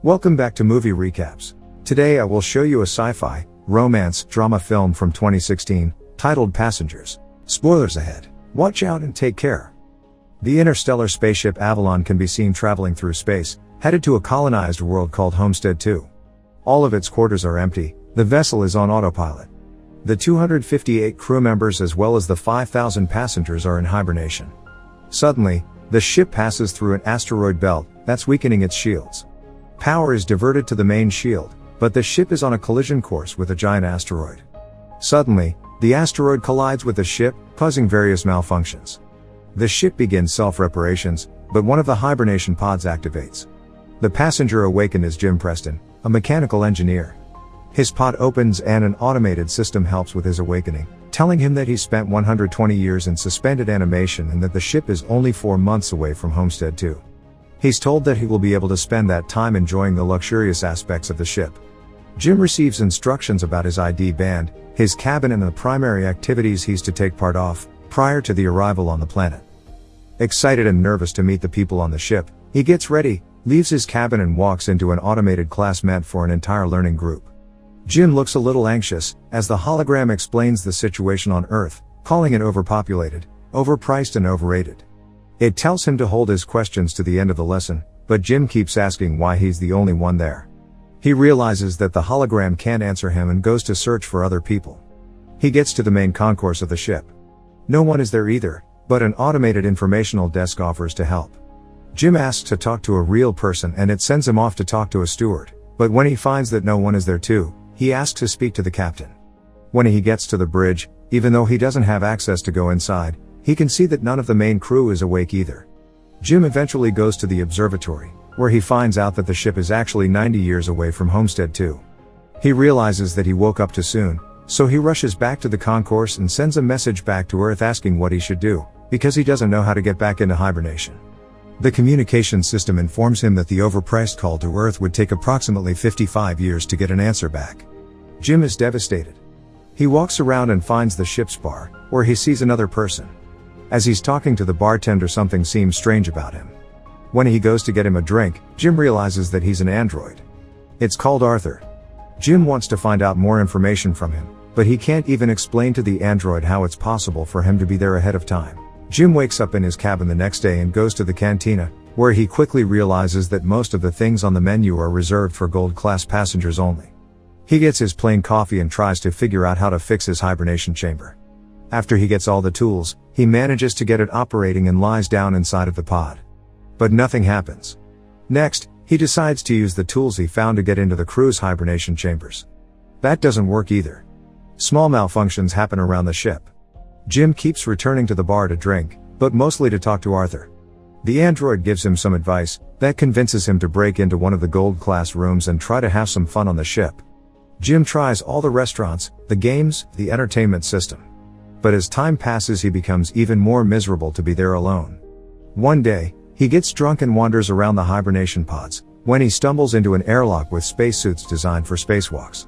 Welcome back to Movie Recaps. Today I will show you a sci-fi, romance, drama film from 2016, titled Passengers. Spoilers ahead. Watch out and take care. The interstellar spaceship Avalon can be seen traveling through space, headed to a colonized world called Homestead 2. All of its quarters are empty, the vessel is on autopilot. The 258 crew members as well as the 5,000 passengers are in hibernation. Suddenly, the ship passes through an asteroid belt that's weakening its shields. Power is diverted to the main shield, but the ship is on a collision course with a giant asteroid. Suddenly, the asteroid collides with the ship, causing various malfunctions. The ship begins self-reparations, but one of the hibernation pods activates. The passenger awakened is Jim Preston, a mechanical engineer. His pod opens and an automated system helps with his awakening, telling him that he spent 120 years in suspended animation and that the ship is only 4 months away from Homestead 2. He's told that he will be able to spend that time enjoying the luxurious aspects of the ship. Jim receives instructions about his ID band, his cabin and the primary activities he's to take part of, prior to the arrival on the planet. Excited and nervous to meet the people on the ship, he gets ready, leaves his cabin and walks into an automated class meant for an entire learning group. Jim looks a little anxious, as the hologram explains the situation on Earth, calling it overpopulated, overpriced and overrated. It tells him to hold his questions to the end of the lesson, but Jim keeps asking why he's the only one there. He realizes that the hologram can't answer him and goes to search for other people. He gets to the main concourse of the ship. No one is there either, but an automated informational desk offers to help. Jim asks to talk to a real person and it sends him off to talk to a steward, but when he finds that no one is there too, he asks to speak to the captain. When he gets to the bridge, even though he doesn't have access to go inside, he can see that none of the main crew is awake either. Jim eventually goes to the observatory, where he finds out that the ship is actually 90 years away from Homestead 2. He realizes that he woke up too soon, so he rushes back to the concourse and sends a message back to Earth asking what he should do, because he doesn't know how to get back into hibernation. The communication system informs him that the overpriced call to Earth would take approximately 55 years to get an answer back. Jim is devastated. He walks around and finds the ship's bar, where he sees another person. As he's talking to the bartender, something seems strange about him. When he goes to get him a drink, Jim realizes that he's an android. It's called Arthur. Jim wants to find out more information from him, but he can't even explain to the android how it's possible for him to be there ahead of time. Jim wakes up in his cabin the next day and goes to the cantina, where he quickly realizes that most of the things on the menu are reserved for gold-class passengers only. He gets his plain coffee and tries to figure out how to fix his hibernation chamber. After he gets all the tools, he manages to get it operating and lies down inside of the pod. But nothing happens. Next, he decides to use the tools he found to get into the crew's hibernation chambers. That doesn't work either. Small malfunctions happen around the ship. Jim keeps returning to the bar to drink, but mostly to talk to Arthur. The android gives him some advice that convinces him to break into one of the gold-class rooms and try to have some fun on the ship. Jim tries all the restaurants, the games, the entertainment system. But as time passes, he becomes even more miserable to be there alone. One day, he gets drunk and wanders around the hibernation pods, when he stumbles into an airlock with spacesuits designed for spacewalks.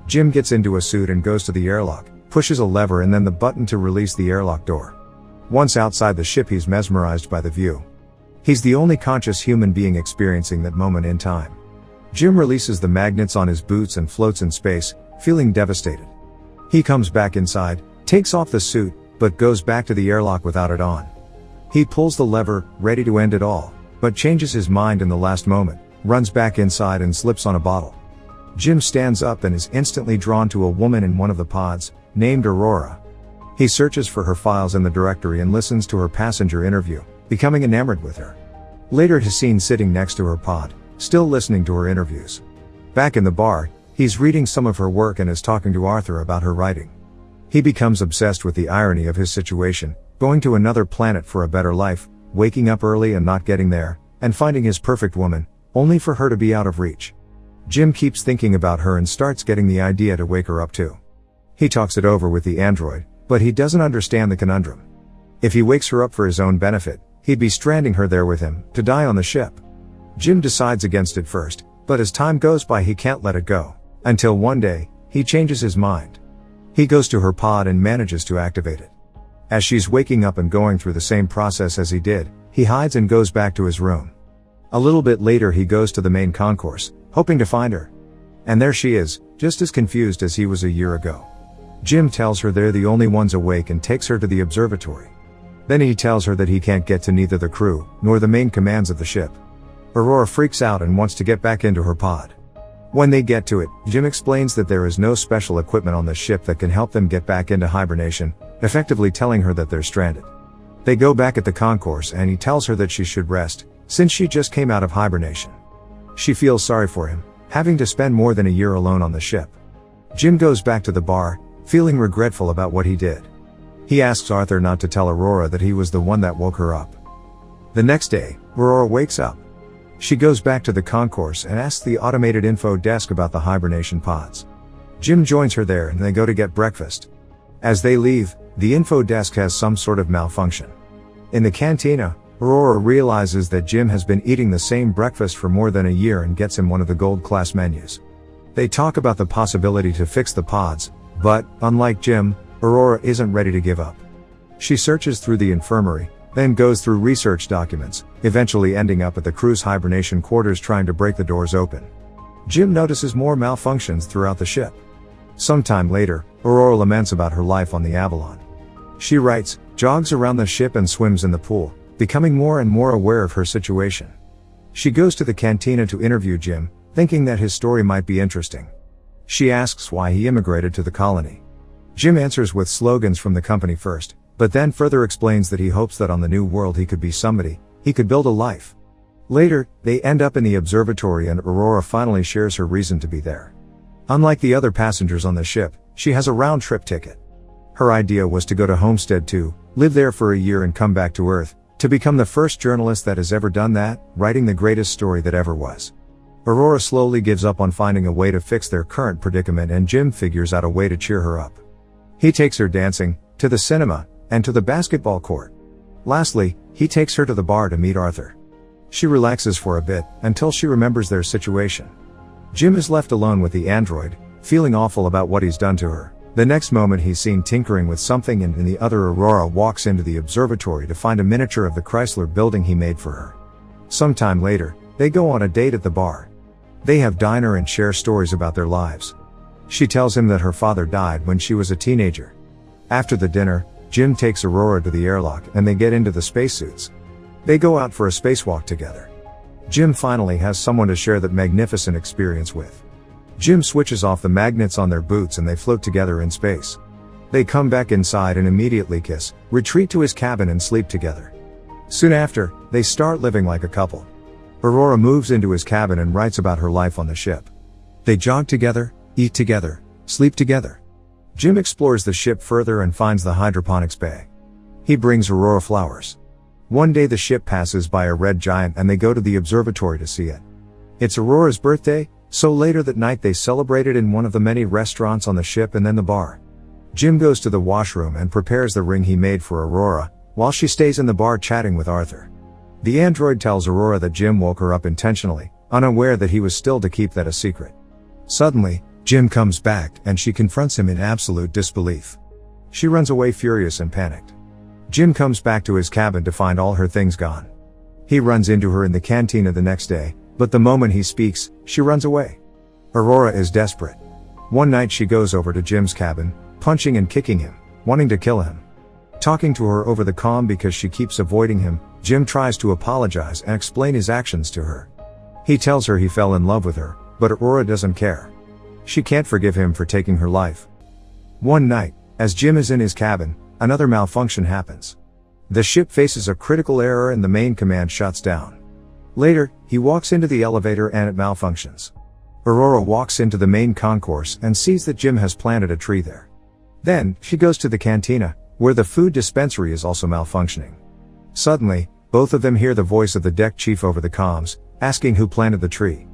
Jim gets into a suit and goes to the airlock, pushes a lever and then the button to release the airlock door. Once outside the ship, he's mesmerized by the view. He's the only conscious human being experiencing that moment in time. Jim releases the magnets on his boots and floats in space, feeling devastated. He comes back inside, takes off the suit, but goes back to the airlock without it on. He pulls the lever, ready to end it all, but changes his mind in the last moment, runs back inside and slips on a bottle. Jim stands up and is instantly drawn to a woman in one of the pods, named Aurora. He searches for her files in the directory and listens to her passenger interview, becoming enamored with her. Later he's seen sitting next to her pod, still listening to her interviews. Back in the bar, he's reading some of her work and is talking to Arthur about her writing. He becomes obsessed with the irony of his situation, going to another planet for a better life, waking up early and not getting there, and finding his perfect woman, only for her to be out of reach. Jim keeps thinking about her and starts getting the idea to wake her up too. He talks it over with the android, but he doesn't understand the conundrum. If he wakes her up for his own benefit, he'd be stranding her there with him, to die on the ship. Jim decides against it first, but as time goes by he can't let it go, until one day, he changes his mind. He goes to her pod and manages to activate it. As she's waking up and going through the same process as he did, he hides and goes back to his room. A little bit later he goes to the main concourse, hoping to find her. And there she is, just as confused as he was a year ago. Jim tells her they're the only ones awake and takes her to the observatory. Then he tells her that he can't get to neither the crew, nor the main commands of the ship. Aurora freaks out and wants to get back into her pod. When they get to it, Jim explains that there is no special equipment on the ship that can help them get back into hibernation, effectively telling her that they're stranded. They go back at the concourse and he tells her that she should rest, since she just came out of hibernation. She feels sorry for him, having to spend more than a year alone on the ship. Jim goes back to the bar, feeling regretful about what he did. He asks Arthur not to tell Aurora that he was the one that woke her up. The next day, Aurora wakes up. She goes back to the concourse and asks the automated info desk about the hibernation pods. Jim joins her there and they go to get breakfast. As they leave, the info desk has some sort of malfunction. In the cantina, Aurora realizes that Jim has been eating the same breakfast for more than a year and gets him one of the gold class menus. They talk about the possibility to fix the pods, but, unlike Jim, Aurora isn't ready to give up. She searches through the infirmary, then goes through research documents, eventually ending up at the crew's hibernation quarters trying to break the doors open. Jim notices more malfunctions throughout the ship. Sometime later, Aurora laments about her life on the Avalon. She writes, jogs around the ship and swims in the pool, becoming more and more aware of her situation. She goes to the cantina to interview Jim, thinking that his story might be interesting. She asks why he immigrated to the colony. Jim answers with slogans from the company first, but then further explains that he hopes that on the new world he could be somebody, he could build a life. Later, they end up in the observatory and Aurora finally shares her reason to be there. Unlike the other passengers on the ship, she has a round-trip ticket. Her idea was to go to Homestead 2, live there for a year and come back to Earth, to become the first journalist that has ever done that, writing the greatest story that ever was. Aurora slowly gives up on finding a way to fix their current predicament and Jim figures out a way to cheer her up. He takes her dancing, to the cinema, and to the basketball court. Lastly, he takes her to the bar to meet Arthur. She relaxes for a bit, until she remembers their situation. Jim is left alone with the android, feeling awful about what he's done to her. The next moment he's seen tinkering with something and in the other Aurora walks into the observatory to find a miniature of the Chrysler building he made for her. Sometime later, they go on a date at the bar. They have dinner and share stories about their lives. She tells him that her father died when she was a teenager. After the dinner, Jim takes Aurora to the airlock and they get into the spacesuits. They go out for a spacewalk together. Jim finally has someone to share that magnificent experience with. Jim switches off the magnets on their boots and they float together in space. They come back inside and immediately kiss, retreat to his cabin and sleep together. Soon after, they start living like a couple. Aurora moves into his cabin and writes about her life on the ship. They jog together, eat together, sleep together. Jim explores the ship further and finds the hydroponics bay. He brings Aurora flowers. One day the ship passes by a red giant and they go to the observatory to see it. It's Aurora's birthday, so later that night they celebrate it in one of the many restaurants on the ship and then the bar. Jim goes to the washroom and prepares the ring he made for Aurora, while she stays in the bar chatting with Arthur. The android tells Aurora that Jim woke her up intentionally, unaware that he was still to keep that a secret. Suddenly, Jim comes back and she confronts him in absolute disbelief. She runs away furious and panicked. Jim comes back to his cabin to find all her things gone. He runs into her in the cantina the next day, but the moment he speaks, she runs away. Aurora is desperate. One night she goes over to Jim's cabin, punching and kicking him, wanting to kill him. Talking to her over the comm because she keeps avoiding him, Jim tries to apologize and explain his actions to her. He tells her he fell in love with her, but Aurora doesn't care. She can't forgive him for taking her life. One night, as Jim is in his cabin, another malfunction happens. The ship faces a critical error and the main command shuts down. Later, he walks into the elevator and it malfunctions. Aurora walks into the main concourse and sees that Jim has planted a tree there. Then, she goes to the cantina, where the food dispensary is also malfunctioning. Suddenly, both of them hear the voice of the deck chief over the comms, asking who planted the tree.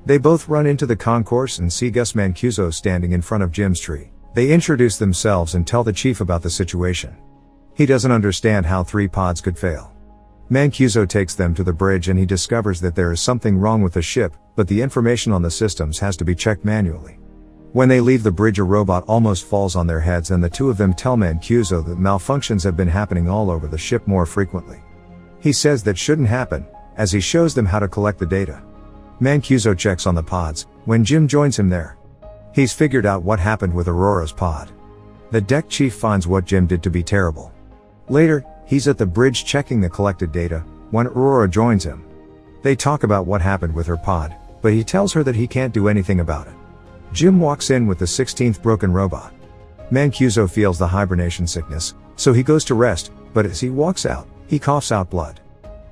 They both run into the concourse and see Gus Mancuso standing in front of Jim's tree. They introduce themselves and tell the chief about the situation. He doesn't understand how 3 pods could fail. Mancuso takes them to the bridge and he discovers that there is something wrong with the ship, but the information on the systems has to be checked manually. When they leave the bridge, a robot almost falls on their heads and the two of them tell Mancuso that malfunctions have been happening all over the ship more frequently. He says that shouldn't happen, as he shows them how to collect the data. Mancuso checks on the pods, when Jim joins him there. He's figured out what happened with Aurora's pod. The deck chief finds what Jim did to be terrible. Later, he's at the bridge checking the collected data, when Aurora joins him. They talk about what happened with her pod, but he tells her that he can't do anything about it. Jim walks in with the 16th broken robot. Mancuso feels the hibernation sickness, so he goes to rest, but as he walks out, he coughs out blood.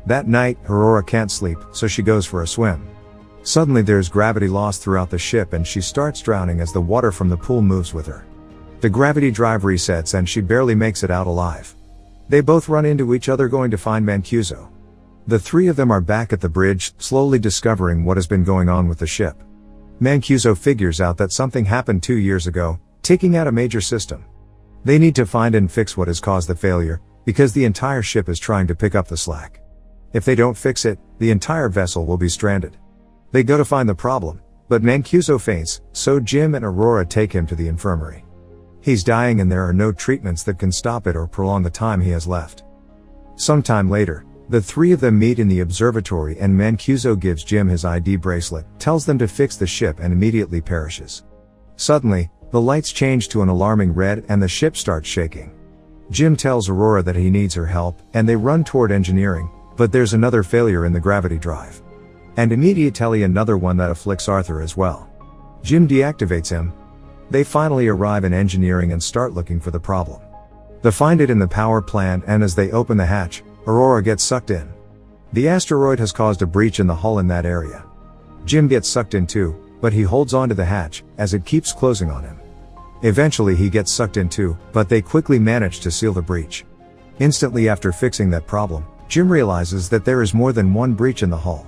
That night, Aurora can't sleep, so she goes for a swim. Suddenly there's gravity loss throughout the ship and she starts drowning as the water from the pool moves with her. The gravity drive resets and she barely makes it out alive. They both run into each other going to find Mancuso. The three of them are back at the bridge, slowly discovering what has been going on with the ship. Mancuso figures out that something happened 2 years ago, taking out a major system. They need to find and fix what has caused the failure, because the entire ship is trying to pick up the slack. If they don't fix it, the entire vessel will be stranded. They go to find the problem, but Mancuso faints, so Jim and Aurora take him to the infirmary. He's dying and there are no treatments that can stop it or prolong the time he has left. Sometime later, the three of them meet in the observatory and Mancuso gives Jim his ID bracelet, tells them to fix the ship and immediately perishes. Suddenly, the lights change to an alarming red and the ship starts shaking. Jim tells Aurora that he needs her help, and they run toward engineering, but there's another failure in the gravity drive. And immediately another one that afflicts Arthur as well. Jim deactivates him. They finally arrive in engineering and start looking for the problem. They find it in the power plant and as they open the hatch, Aurora gets sucked in. The asteroid has caused a breach in the hull in that area. Jim gets sucked in too, but he holds on to the hatch, as it keeps closing on him. Eventually he gets sucked in too, but they quickly manage to seal the breach. Instantly after fixing that problem, Jim realizes that there is more than one breach in the hull.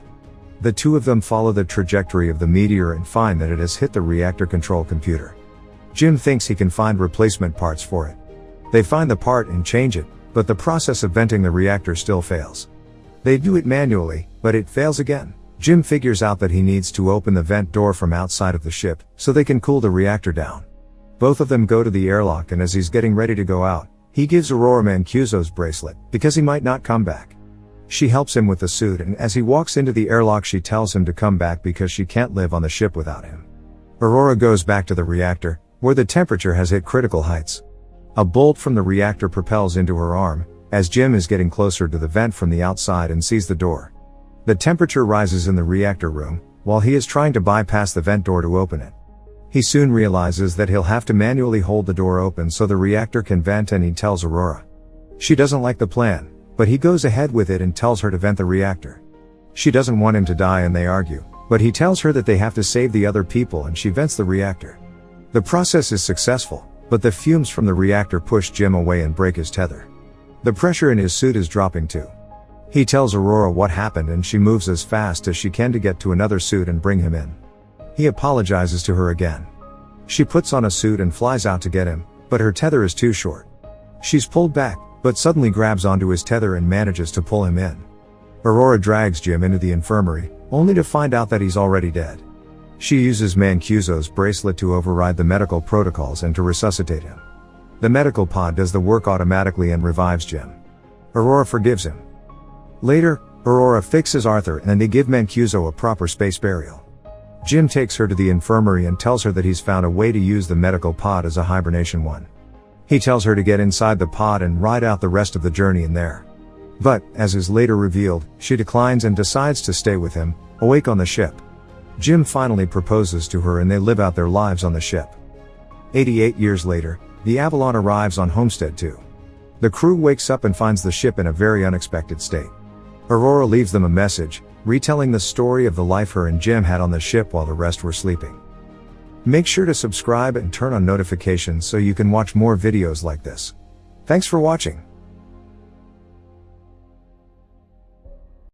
The two of them follow the trajectory of the meteor and find that it has hit the reactor control computer. Jim thinks he can find replacement parts for it. They find the part and change it, but the process of venting the reactor still fails. They do it manually, but it fails again. Jim figures out that he needs to open the vent door from outside of the ship, so they can cool the reactor down. Both of them go to the airlock and as he's getting ready to go out, he gives Aurora Mancuso's bracelet, because he might not come back. She helps him with the suit and as he walks into the airlock she tells him to come back because she can't live on the ship without him. Aurora goes back to the reactor, where the temperature has hit critical heights. A bolt from the reactor propels into her arm, as Jim is getting closer to the vent from the outside and sees the door. The temperature rises in the reactor room, while he is trying to bypass the vent door to open it. He soon realizes that he'll have to manually hold the door open so the reactor can vent and he tells Aurora. She doesn't like the plan, but he goes ahead with it and tells her to vent the reactor. She doesn't want him to die and they argue, but he tells her that they have to save the other people and she vents the reactor. The process is successful, but the fumes from the reactor push Jim away and break his tether. The pressure in his suit is dropping too. He tells Aurora what happened and she moves as fast as she can to get to another suit and bring him in. He apologizes to her again. She puts on a suit and flies out to get him, but her tether is too short. She's pulled back, but suddenly grabs onto his tether and manages to pull him in. Aurora drags Jim into the infirmary, only to find out that he's already dead. She uses Mancuso's bracelet to override the medical protocols and to resuscitate him. The medical pod does the work automatically and revives Jim. Aurora forgives him. Later, Aurora fixes Arthur and they give Mancuso a proper space burial. Jim takes her to the infirmary and tells her that he's found a way to use the medical pod as a hibernation one. He tells her to get inside the pod and ride out the rest of the journey in there. But, as is later revealed, she declines and decides to stay with him, awake on the ship. Jim finally proposes to her and they live out their lives on the ship. 88 years later, the Avalon arrives on Homestead 2. The crew wakes up and finds the ship in a very unexpected state. Aurora leaves them a message, retelling the story of the life her and Jim had on the ship while the rest were sleeping. Make sure to subscribe and turn on notifications so you can watch more videos like this. Thanks for watching.